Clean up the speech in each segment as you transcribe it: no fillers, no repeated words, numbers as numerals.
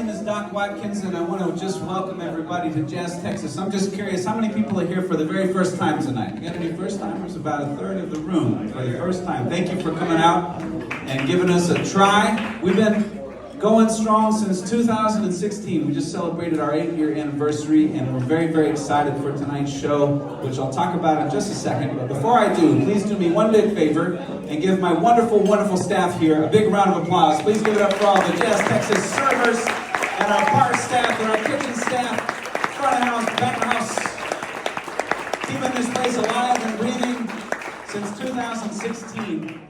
name is Doc Watkins, and I want to just welcome everybody to Jazz Texas. I'm just curious, how many people are here for the very first time tonight? You got any first timers? About a third of the room for the first time. Thank you for coming out and giving us a try. We've been going strong since 2016. We just celebrated our 8-year anniversary, and we're very, very excited for tonight's show, which I'll talk about in just a second. But before I do, please do me one big favor and give my wonderful, wonderful staff here a big round of applause. Please give it up for all the Jazz Texas servers and our bar staff and our kitchen staff, front of house, back of house, keeping this place alive and breathing since 2016.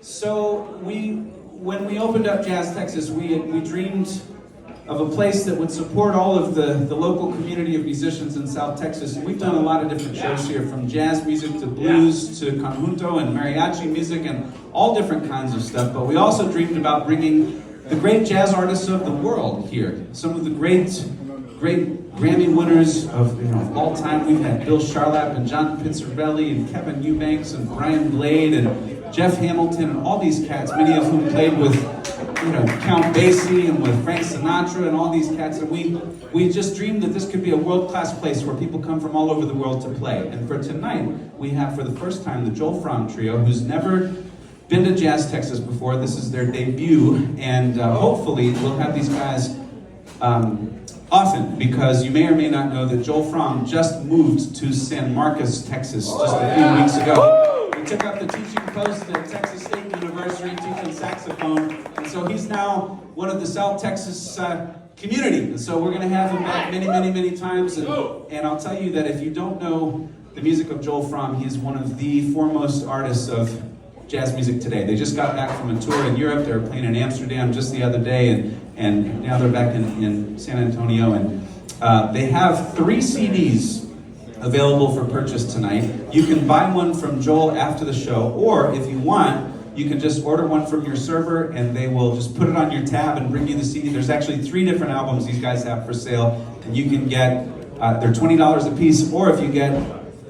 So when we opened up Jazz Texas, we dreamed of a place that would support all of the local community of musicians in South Texas. And we've done a lot of different shows here, from jazz music to blues to conjunto and mariachi music and all different kinds of stuff. But we also dreamed about bringing the great jazz artists of the world here. Some of the great Grammy winners of all time. We've had Bill Charlap and John Pizzarelli and Kevin Eubanks and Brian Blade and Jeff Hamilton and all these cats, many of whom played with Count Basie and with Frank Sinatra and all these cats. And we just dreamed that this could be a world-class place where people come from all over the world to play. And for tonight, we have for the first time the Joel Frahm Trio, who's never been to Jazz Texas before. This is their debut, and hopefully we'll have these guys often, because you may or may not know that Joel Frahm just moved to San Marcos, Texas just a few weeks ago. He took up the teaching post at Texas State University teaching saxophone, and so he's now one of the South Texas community. And so we're going to have him back many, many, many times. And I'll tell you that if you don't know the music of Joel Frahm, he is one of the foremost artists of jazz music today. They just got back from a tour in Europe. They were playing in Amsterdam just the other day, and now they're back in San Antonio. And they have 3 CDs available for purchase tonight. You can buy one from Joel after the show, or if you want, you can just order one from your server and they will just put it on your tab and bring you the CD. There's actually 3 different albums these guys have for sale, and you can get, they're $20 a piece, or if you get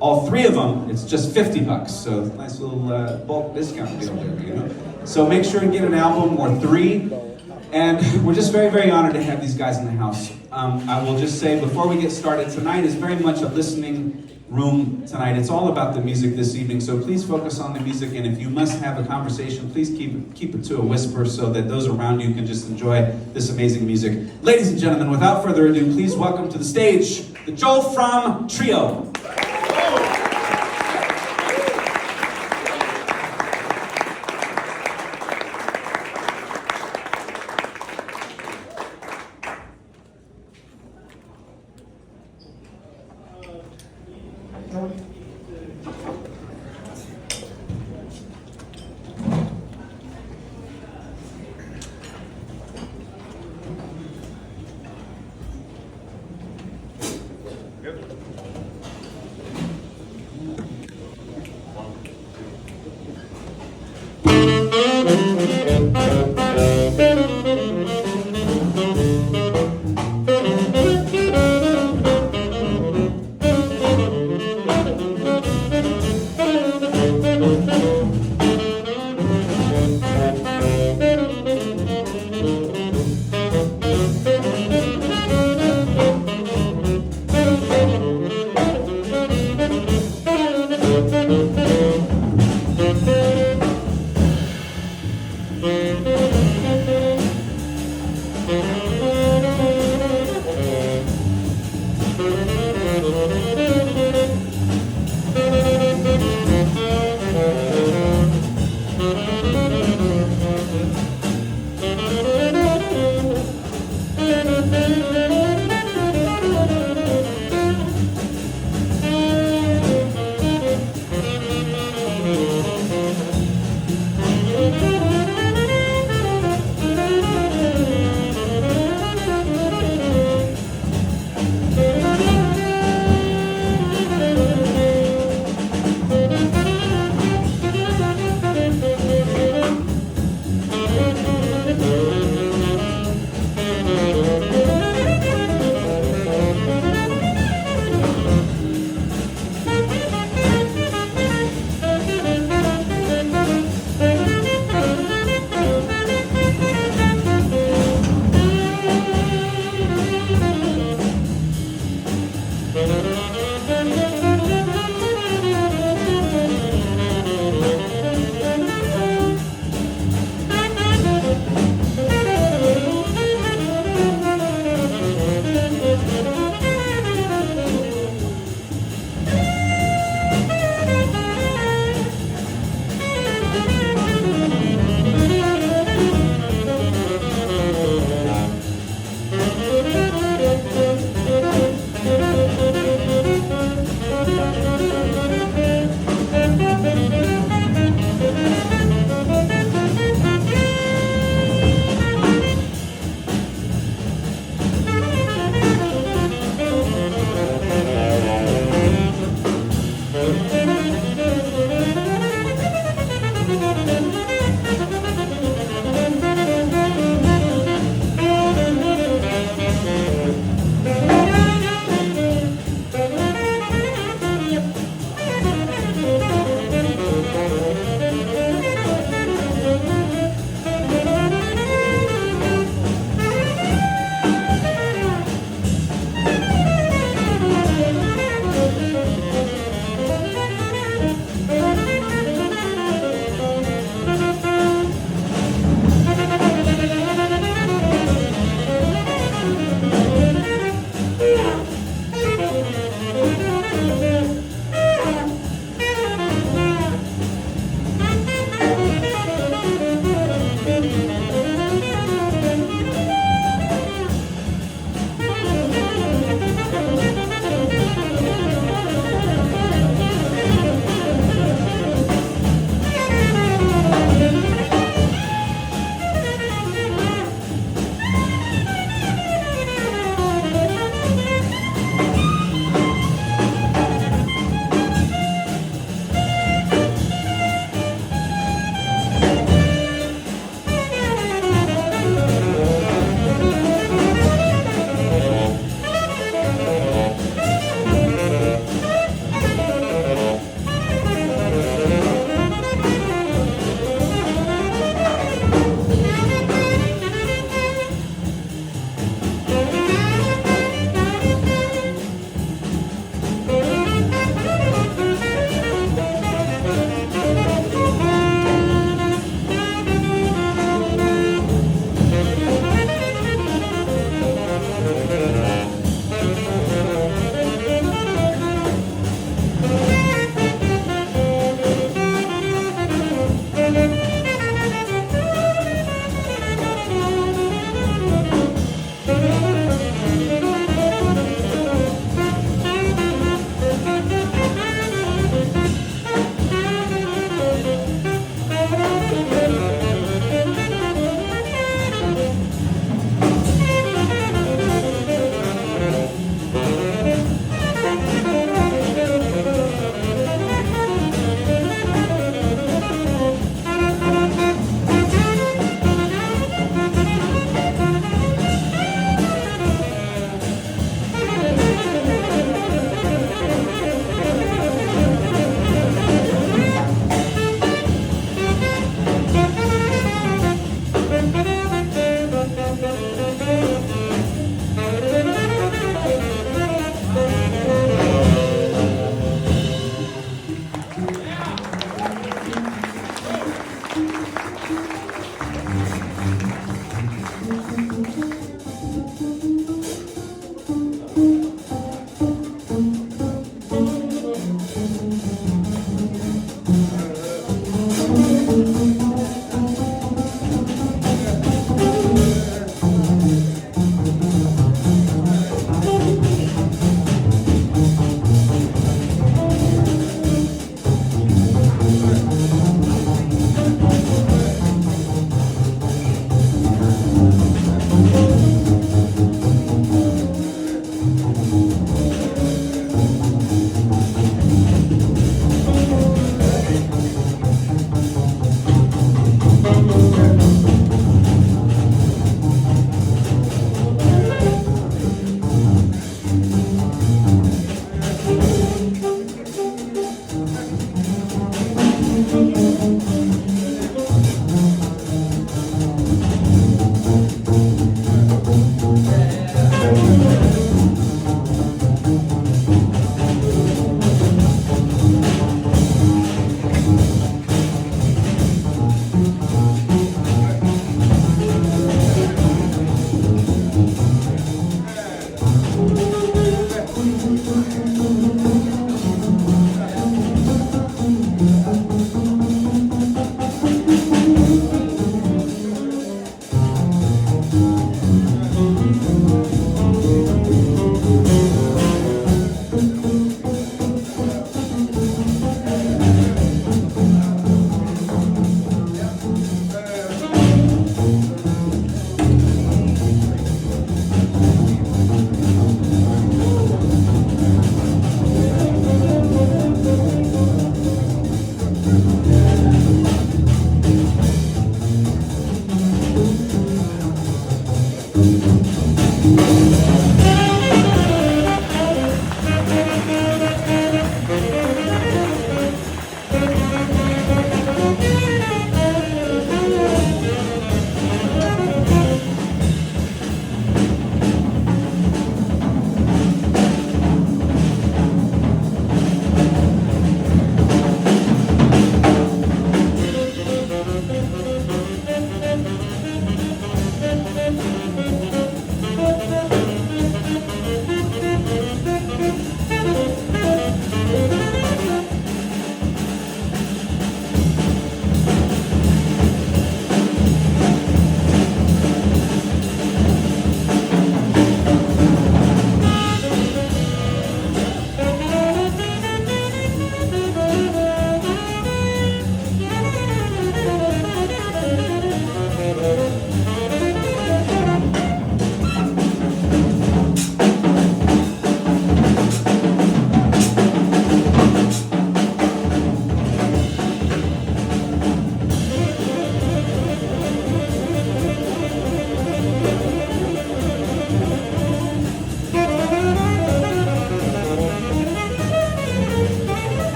all 3 of them, it's just $50. So nice little bulk discount deal there, So make sure and get an album or 3. And we're just very, very honored to have these guys in the house. I will just say before we get started, tonight is very much a listening room tonight. It's all about the music this evening, so please focus on the music, and if you must have a conversation, please keep it to a whisper so that those around you can just enjoy this amazing music. Ladies and gentlemen, without further ado, please welcome to the stage the Joel Frahm Trio.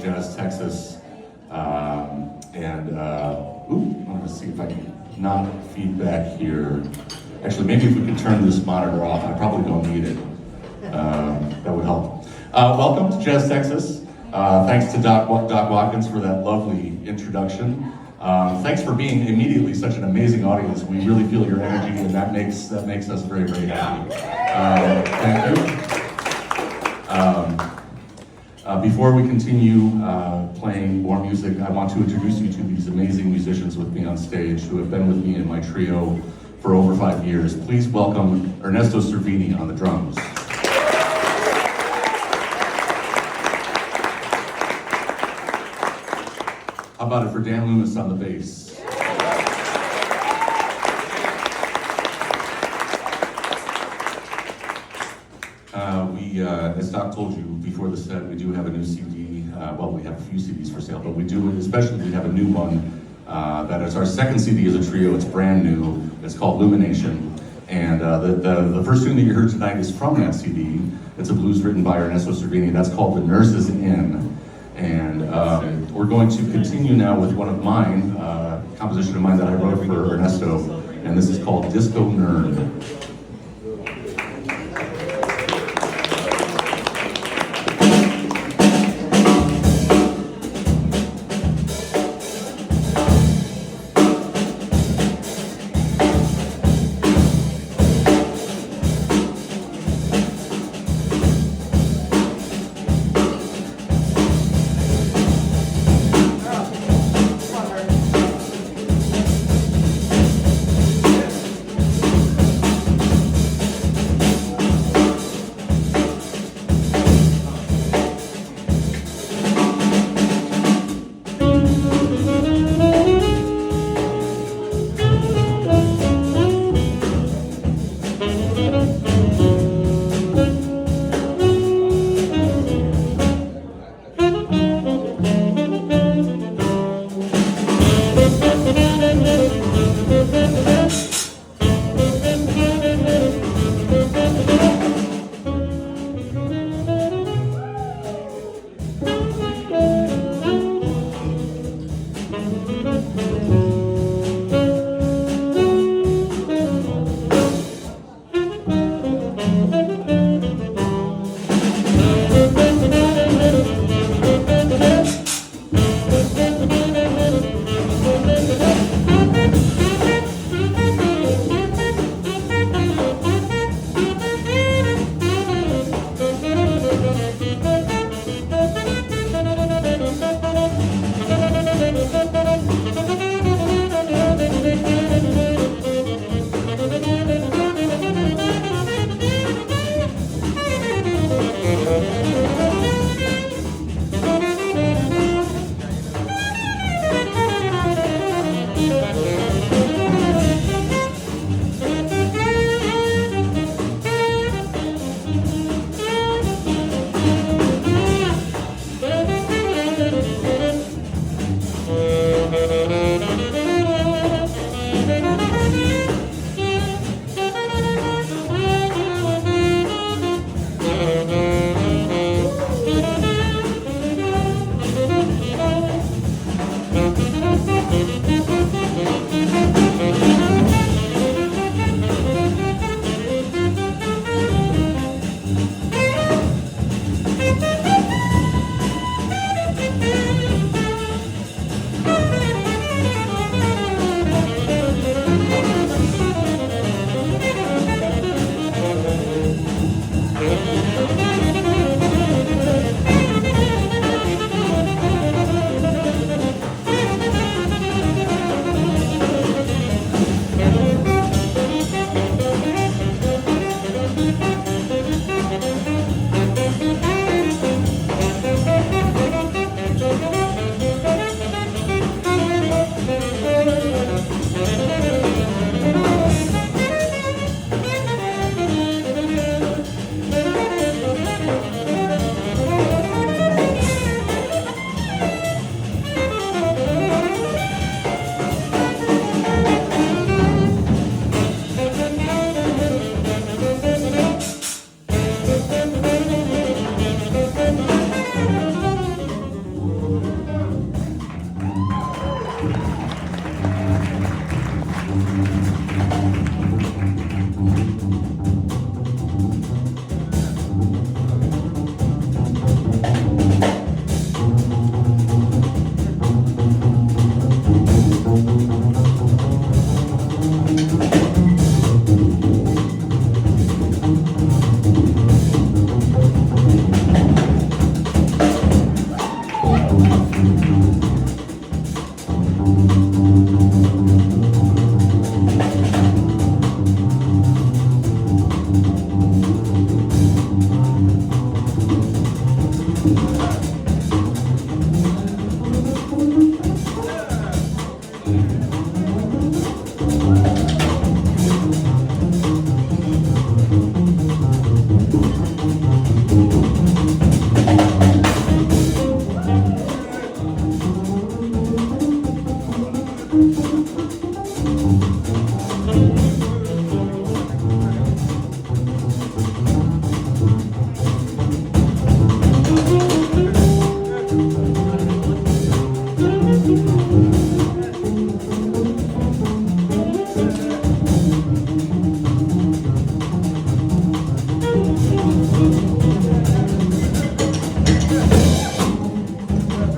Jazz Texas. I'm going to see if I can not feedback here. Actually, maybe if we could turn this monitor off, I probably don't need it. That would help. Welcome to Jazz Texas. Thanks to Doc Watkins for that lovely introduction. Thanks for being immediately such an amazing audience. We really feel your energy, and that makes us very, very happy. Thank you. Before we continue playing more music, I want to introduce you to these amazing musicians with me on stage who have been with me in my trio for over 5 years. Please welcome Ernesto Cervini on the drums. How about it for Dan Loomis on the bass? As Doc told you before the set, we do have a new CD. Well, we have a few CDs for sale, but we have a new one that is our second CD as a trio. It's brand new. It's called Illumination. And the first tune that you heard tonight is from that CD. It's a blues written by Ernesto Cervini. That's called The Nurse's Inn. And we're going to continue now with one of mine, composition of mine that I wrote for Ernesto, and this is called Disco Nerd.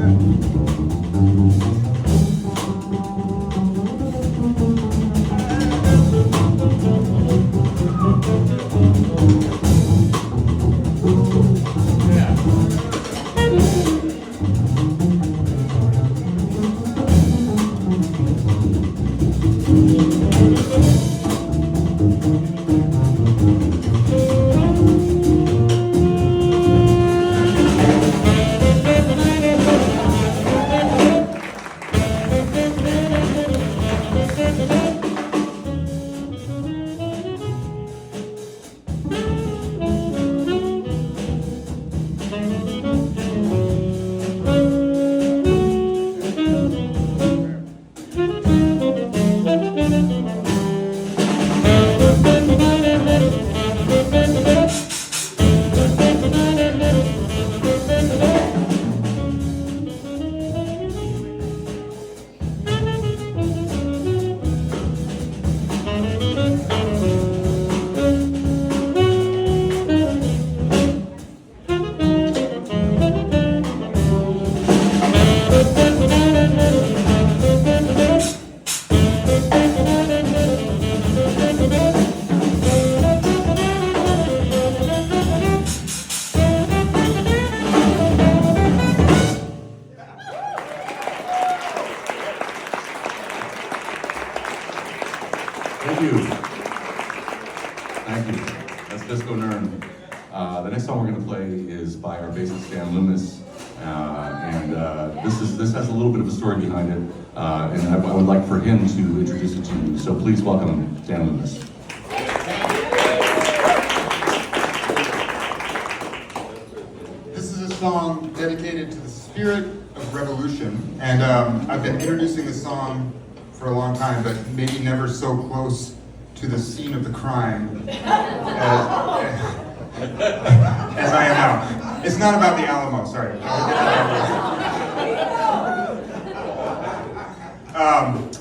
Thank you. Thank you. That's Disco Nern. The next song we're going to play is by our bassist Stan Loomis, this has a little bit of a story behind it, and I would like for him to introduce it to you. So please welcome Stan Loomis. This is a song dedicated to the spirit of revolution, and I've been introducing this song for a long time, but maybe never so close to the scene of the crime as I am now. It's not about the Alamo, sorry.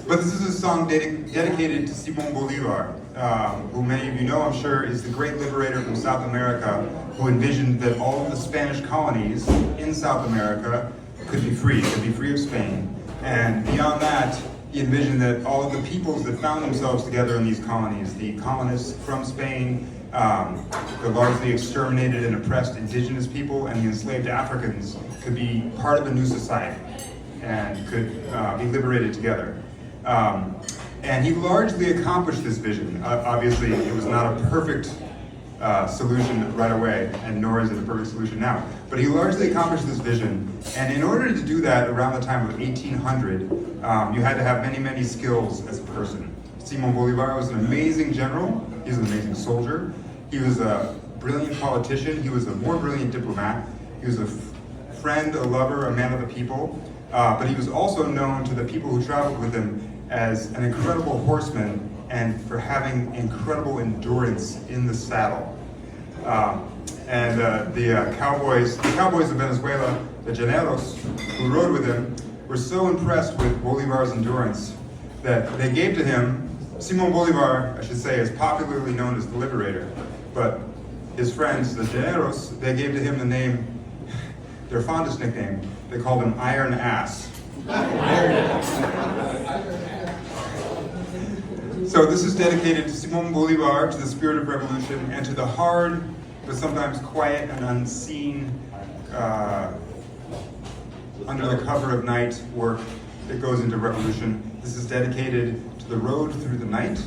But this is a song dedicated to Simón Bolívar, who many of you know, I'm sure, is the great liberator from South America, who envisioned that all of the Spanish colonies in South America could be free of Spain. And beyond that, he envisioned that all of the peoples that found themselves together in these colonies, the colonists from Spain, the largely exterminated and oppressed indigenous people, and the enslaved Africans, could be part of a new society and could be liberated together. And he largely accomplished this vision. Obviously, it was not a perfect solution right away, and nor is it a perfect solution now. But he largely accomplished this vision, and in order to do that around the time of 1800, you had to have many, many skills as a person. Simón Bolívar was an amazing general, he was an amazing soldier, he was a brilliant politician, he was a more brilliant diplomat, he was a friend, a lover, a man of the people, but he was also known to the people who traveled with him as an incredible horseman and for having incredible endurance in the saddle. The cowboys of Venezuela, the llaneros, who rode with him, were so impressed with Bolivar's endurance that they gave to him, Simón Bolívar, I should say, is popularly known as the liberator, but his friends, the llaneros, they gave to him the name, their fondest nickname, they called him Iron Ass. So this is dedicated to Simón Bolívar, to the spirit of revolution, and to the hard, but sometimes quiet and unseen, under the cover of night work that goes into revolution. This is dedicated to the road through the night,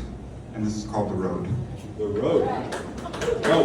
and this is called The Road. The Road. Go.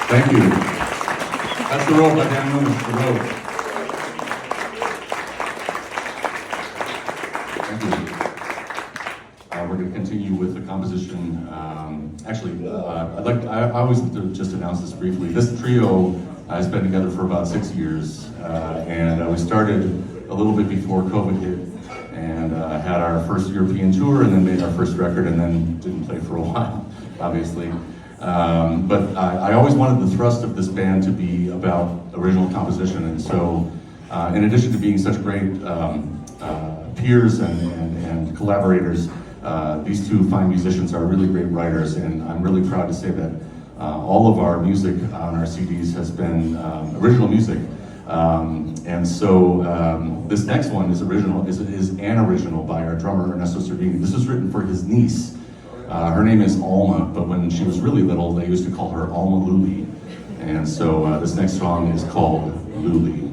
Thank you. That's the rope, I can't move the rope. Thank you. We're going to continue with the composition. I always like to just announce this briefly. This trio has been together for about 6 years, and we started a little bit before COVID hit, and had our first European tour, and then made our first record, and then didn't play for a while, obviously. But I always wanted the thrust of this band to be about original composition, and so in addition to being such great peers and collaborators, these two fine musicians are really great writers, and I'm really proud to say that all of our music on our CDs has been original music. And so this next one is an original by our drummer Ernesto Cervini. This was written for his niece. Her name is Alma, but when she was really little, they used to call her Alma Luli. And so this next song is called Luli.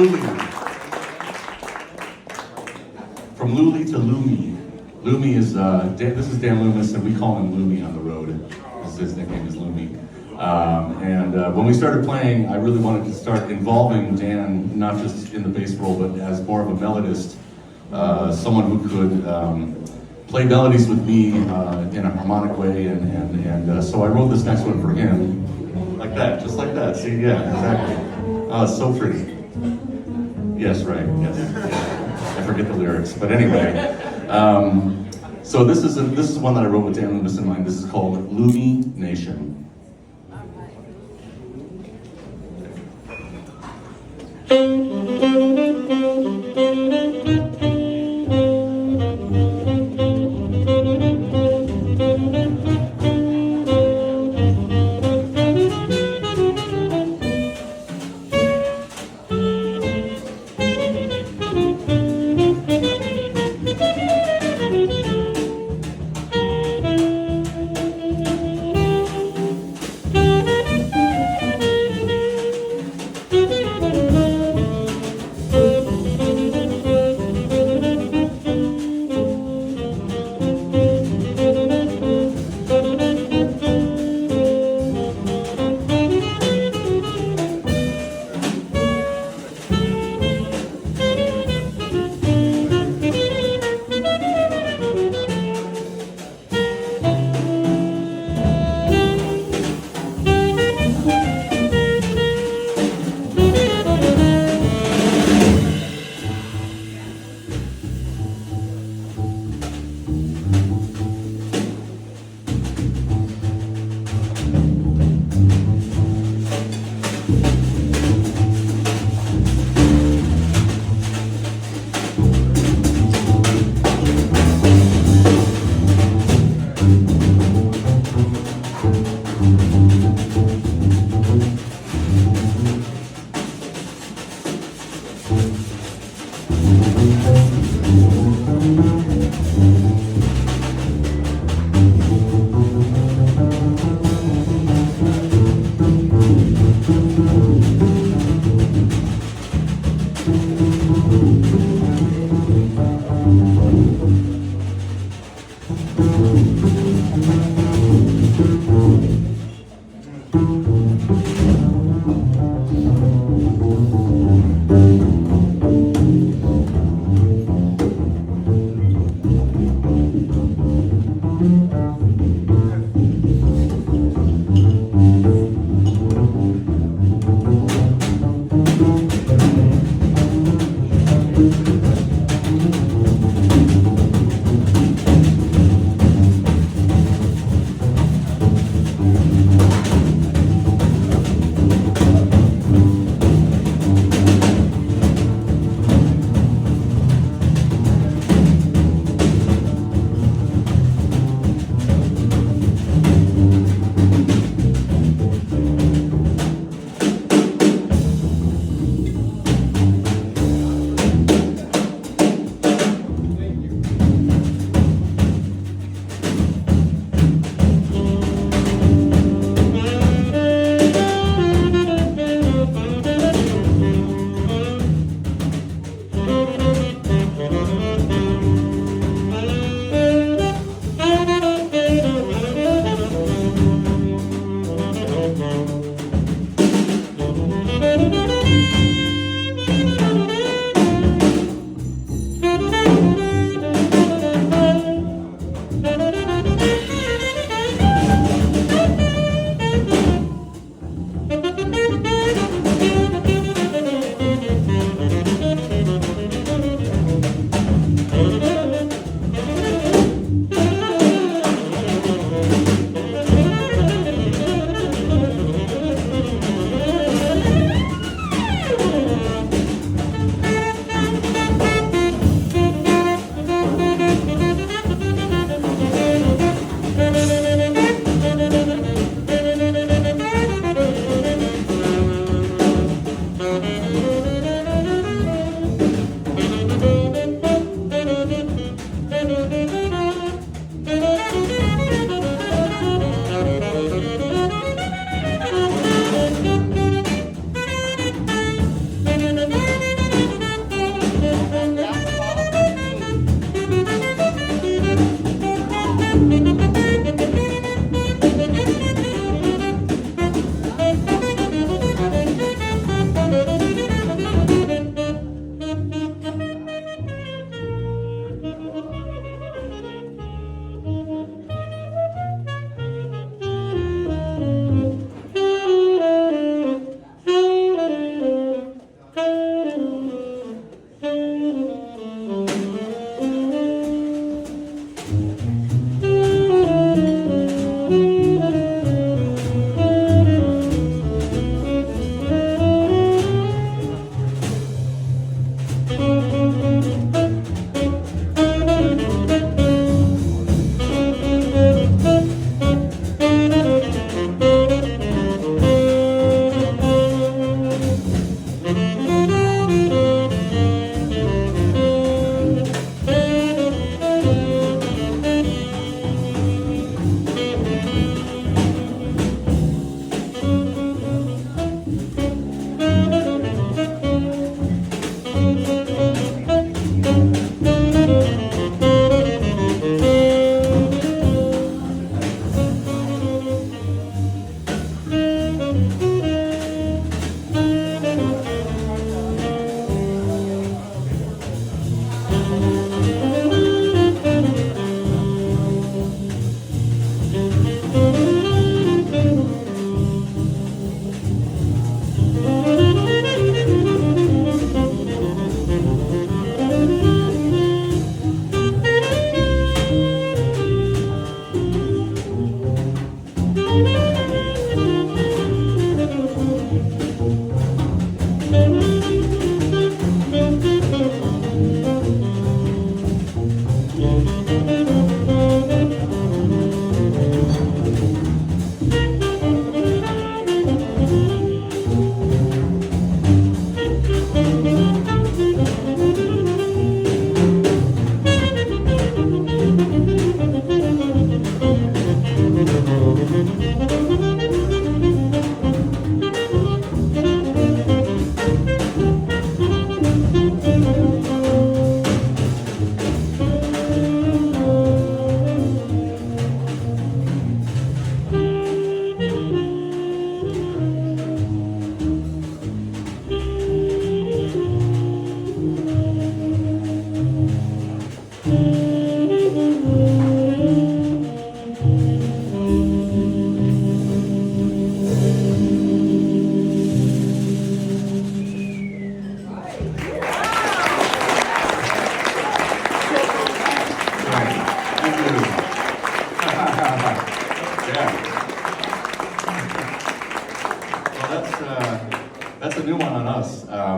Luli. From Luli to Lumi. Lumi is, this is Dan Loomis, and we call him Lumi on the road. His nickname is Lumi. When we started playing, I really wanted to start involving Dan, not just in the bass role, but as more of a melodist, someone who could play melodies with me in a harmonic way, and so I wrote this next one for him, like that, just like that. See, yeah, exactly. Oh, it's so pretty. Yes, right. Yes. Yeah. I forget the lyrics, but anyway. So this is one that I wrote with Dan Loomis in mind. This is called Lumi Nation.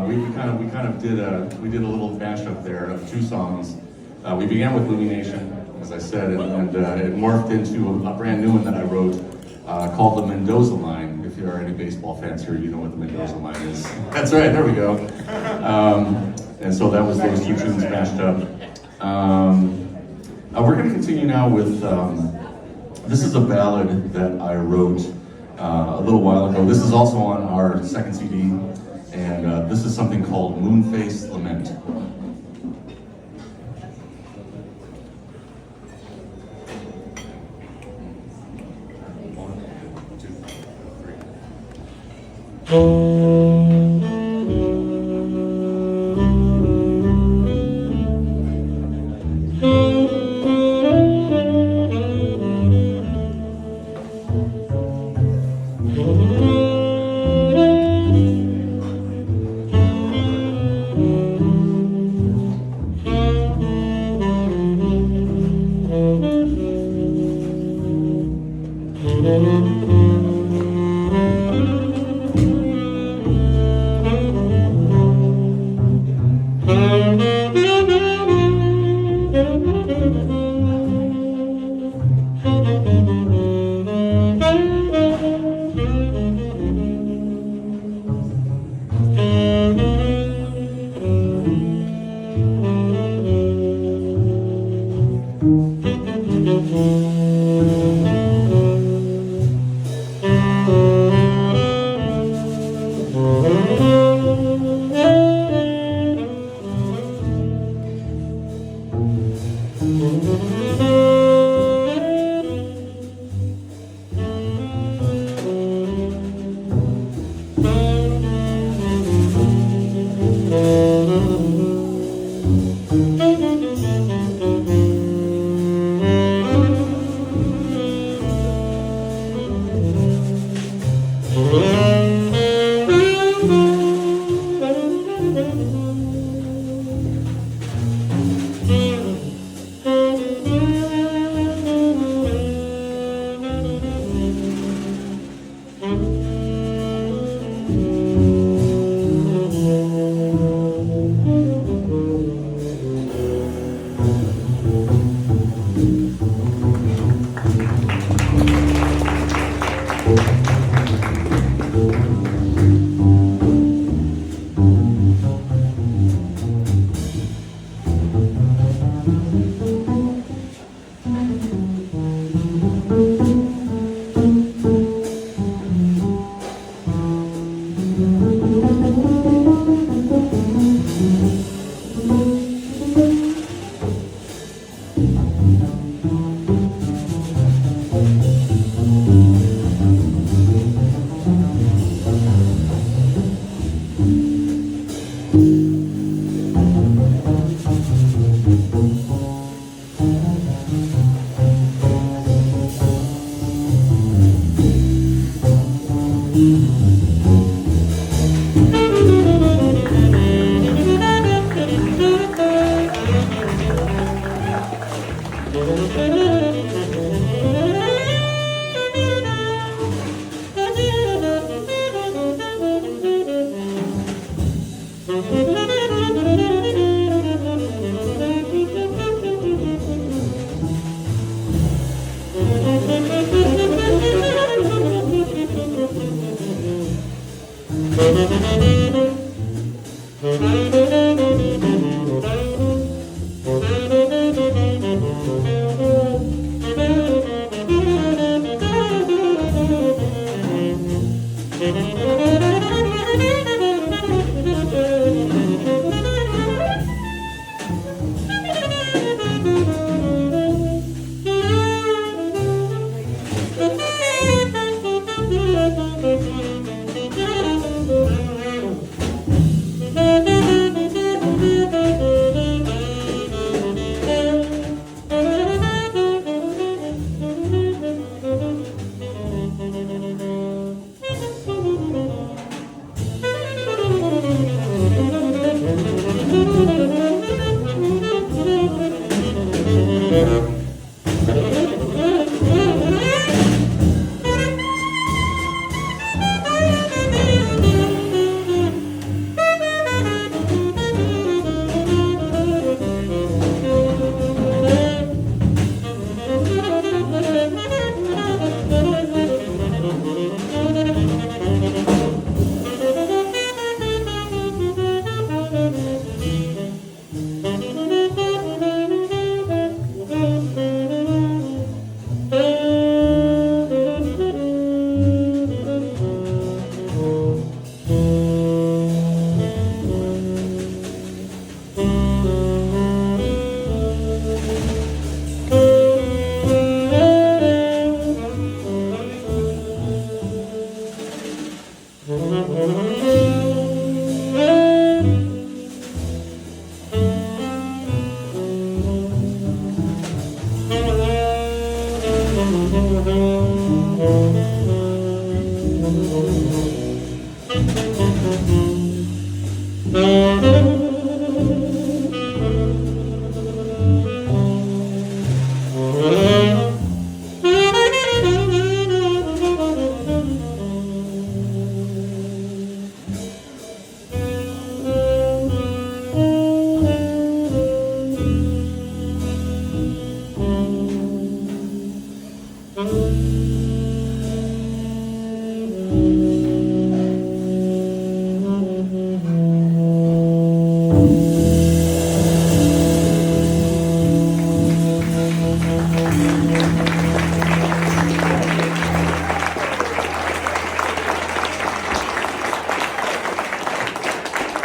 we kind of did a little mashup there of two songs. We began with Illumination, as I said, and it morphed into a brand new one that I wrote called the Mendoza Line. If there are any baseball fans here, you know what the Mendoza Line is. That's right, there we go. And so that was those two tunes mashed up. We're going to continue now with, this is a ballad that I wrote a little while ago. This is also on our second CD, and this is something called Moonface Lament. One, two, three.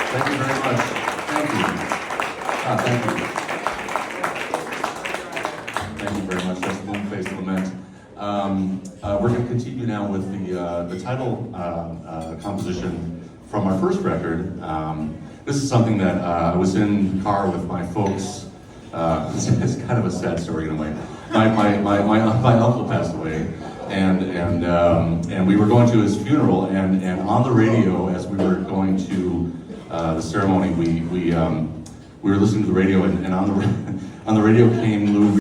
Thank you very much. Thank you. Thank you. Thank you very much. That's Moon-Faced Lament. We're going to continue now with the title composition from our first record. This is something that I was in the car with my folks. It's kind of a sad story in a way. My uncle passed away, and we were going to his funeral, and on the radio as we were going to the ceremony, we were listening to the radio, and on the radio came Lou